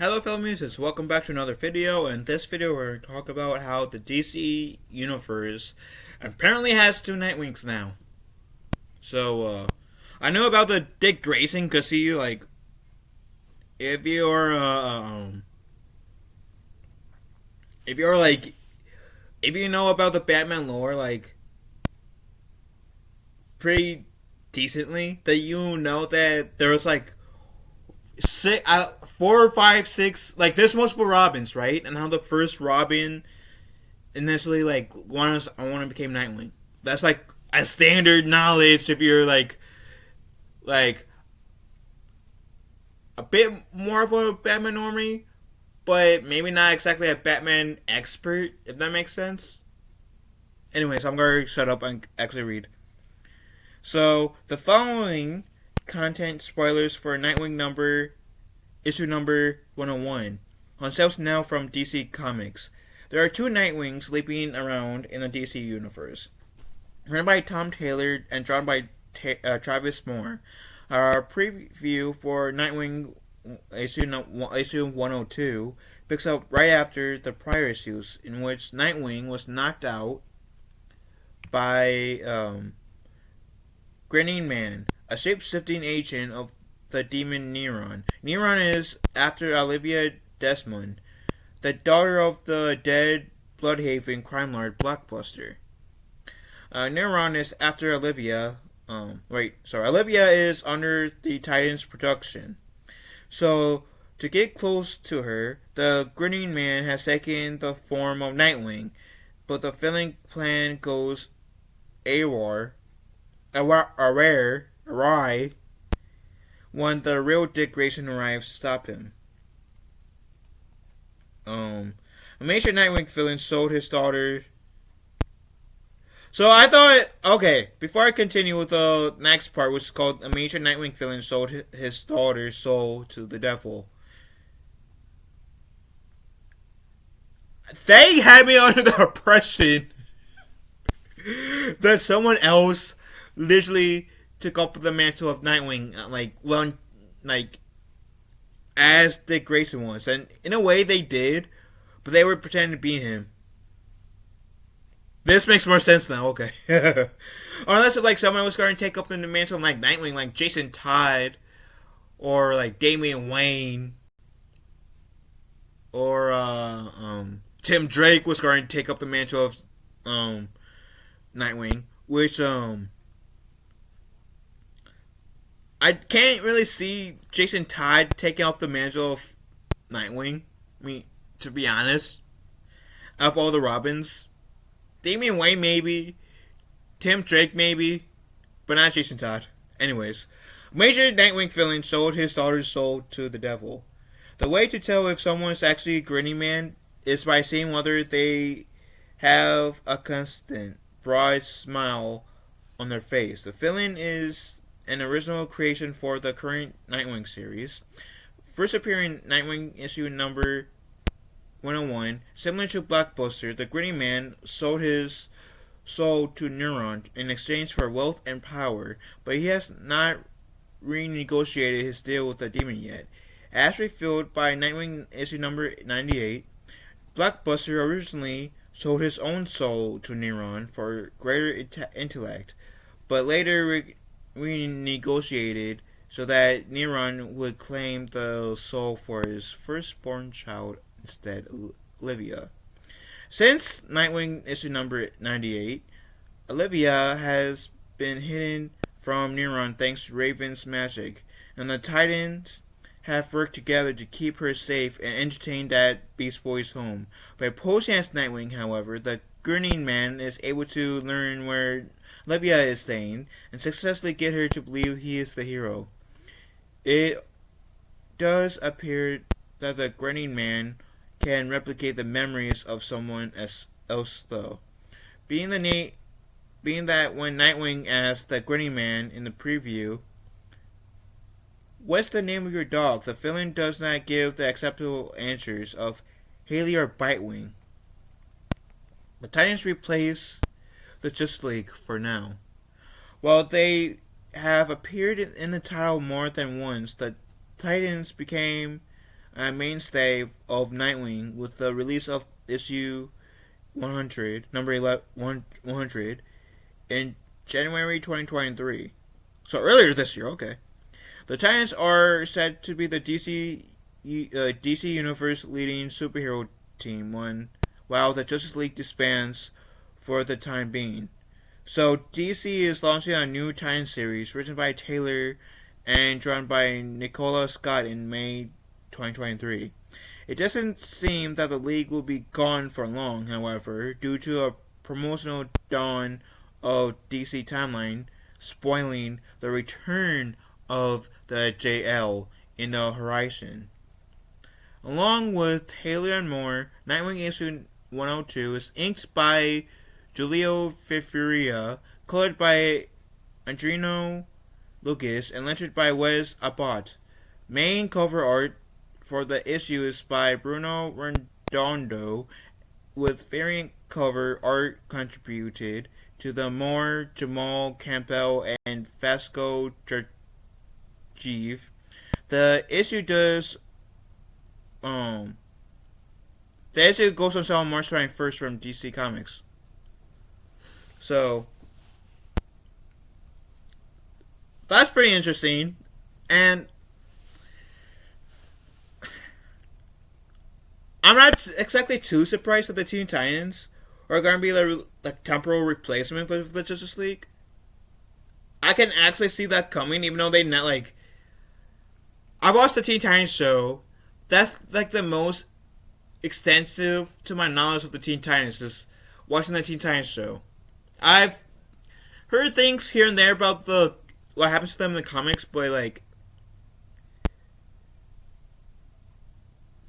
Hello fellow musicians, welcome back to another video. In this video we're going to talk about how the DC universe apparently has two Nightwings now. So, I know about the Dick Grayson because if you're, if you're if you know about the Batman lore, pretty decently, that you know that there was six, 4, 5, 6. There's multiple Robins, right? And how the first Robin initially I want to become Nightwing. That's a standard knowledge if you're like a bit more of a Batman normie, but maybe not exactly a Batman expert. If that makes sense. Anyways, I'm gonna shut up and actually read. So the following content spoilers for issue number 101 on sales now from DC Comics. There are two Nightwings leaping around in the DC universe. Written by Tom Taylor and drawn by Travis Moore. Our preview for Nightwing issue 102 picks up right after the prior issues, in which Nightwing was knocked out by Grinning Man, a shape-shifting agent of the demon Neron. Neron is after Olivia Desmond, the daughter of the dead Bloodhaven crime lord Blockbuster. Neron is after Olivia. Olivia is under the Titans' production. So, to get close to her, the Grinning Man has taken the form of Nightwing, but the villain plan goes awry when the real Dick Grayson arrives to stop him. A major Nightwing villain sold his daughter. So I thought, okay, before I continue with the next part, which is called a major Nightwing villain sold his daughter's soul to the devil. They had me under the impression that someone else literally took up the mantle of Nightwing, as Dick Grayson was, and in a way they did, but they were pretending to be him. This makes more sense now. Okay, unless someone was going to take up the mantle of Nightwing, like Jason Todd, or Damian Wayne, or Tim Drake was going to take up the mantle of Nightwing, which I can't really see Jason Todd taking up the mantle of Nightwing. I mean, to be honest, out of all the Robins, Damian Wayne maybe, Tim Drake maybe, but not Jason Todd. Anyways, major Nightwing villain sold his daughter's soul to the devil. The way to tell if someone's actually a Grinning Man is by seeing whether they have a constant, broad smile on their face. The villain is an original creation for the current Nightwing series. First appearing Nightwing issue number 101, similar to Blockbuster, the Grinning Man sold his soul to Neron in exchange for wealth and power, but he has not renegotiated his deal with the demon yet. As revealed by Nightwing issue number 98, Blockbuster originally sold his own soul to Neron for greater intellect, but later renegotiated so that Neron would claim the soul for his firstborn child instead, Olivia. Since Nightwing issue number 98, Olivia has been hidden from Neron thanks to Raven's magic, and the Titans have worked together to keep her safe and entertain that Beast Boy's home. By posing as Nightwing, however, the Grinning Man is able to learn where Olivia is staying and successfully get her to believe he is the hero. It does appear that the Grinning Man can replicate the memories of someone else, though. Being that when Nightwing asked the Grinning Man in the preview, "What's the name of your dog?" the villain does not give the acceptable answers of Haley or Bitewing. The Titans replace the Justice League for now. While they have appeared in the title more than once, the Titans became a mainstay of Nightwing with the release of issue 100, number 11, 100, in January 2023. So earlier this year, okay. The Titans are said to be the DC Universe leading superhero team while the Justice League disbands for the time being. So DC is launching a new Titan series written by Taylor and drawn by Nicola Scott in May 2023. It doesn't seem that the league will be gone for long, however, due to a promotional dawn of DC Timeline spoiling the return of the JL in the horizon. Along with Taylor and Moore, Nightwing issue 102 is inked by Giulio Fifuria, colored by Adriano Lucas, and lettered by Wes Abbott. Main cover art for the issue is by Bruno Redondo, with variant cover art contributed to the Moore, Jamal Campbell, and Vasco Georgiev. The issue goes on sale on March 21st from DC Comics. So that's pretty interesting, and I'm not exactly too surprised that the Teen Titans are going to be like temporal replacement for the Justice League. I can actually see that coming, even though they not like. I watched the Teen Titans show. That's like the most extensive to my knowledge of the Teen Titans, is watching the Teen Titans show. I've heard things here and there about what happens to them in the comics, but like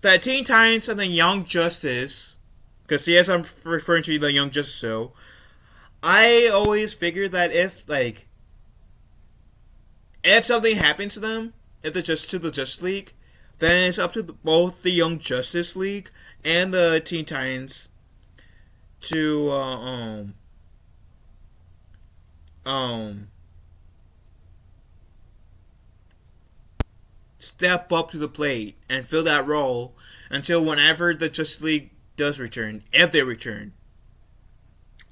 the Teen Titans and the Young Justice, because yes, I'm referring to the Young Justice show. I always figured that if something happens to them, if they're just to the Justice League, then it's up to both the Young Justice League and the Teen Titans to step up to the plate and fill that role until whenever the Justice League does return, if they return,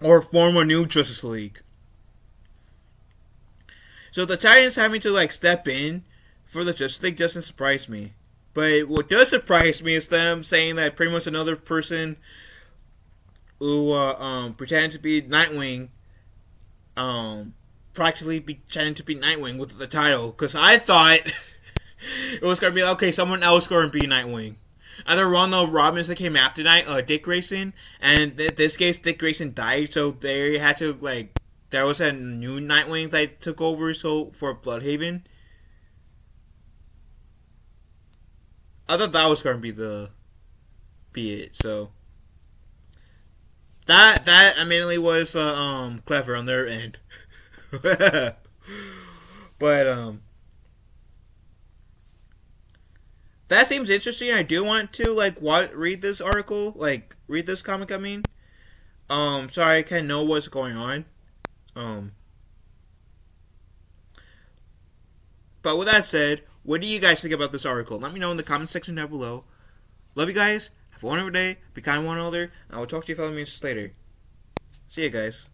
or form a new Justice League. So the Titans having to like step in for the Justice League doesn't surprise me. But what does surprise me is them saying that pretty much another person who pretended to be Nightwing practically pretended to be Nightwing with the title. Because I thought it was going to be, okay, someone else going to be Nightwing. Either one of the Robins that came after Dick Grayson, and in this case, Dick Grayson died, so they had to, like, there was a new Nightwing that took over for Bloodhaven. I thought that was going to be it, so that immediately was clever on their end. But that seems interesting. I do want to read this article, read this comic. I mean, so I can know what's going on. But with that said, what do you guys think about this article? Let me know in the comment section down below. Love you guys. Have a wonderful day. Be kind to one another. And I will talk to you fellow musicians later. See you guys.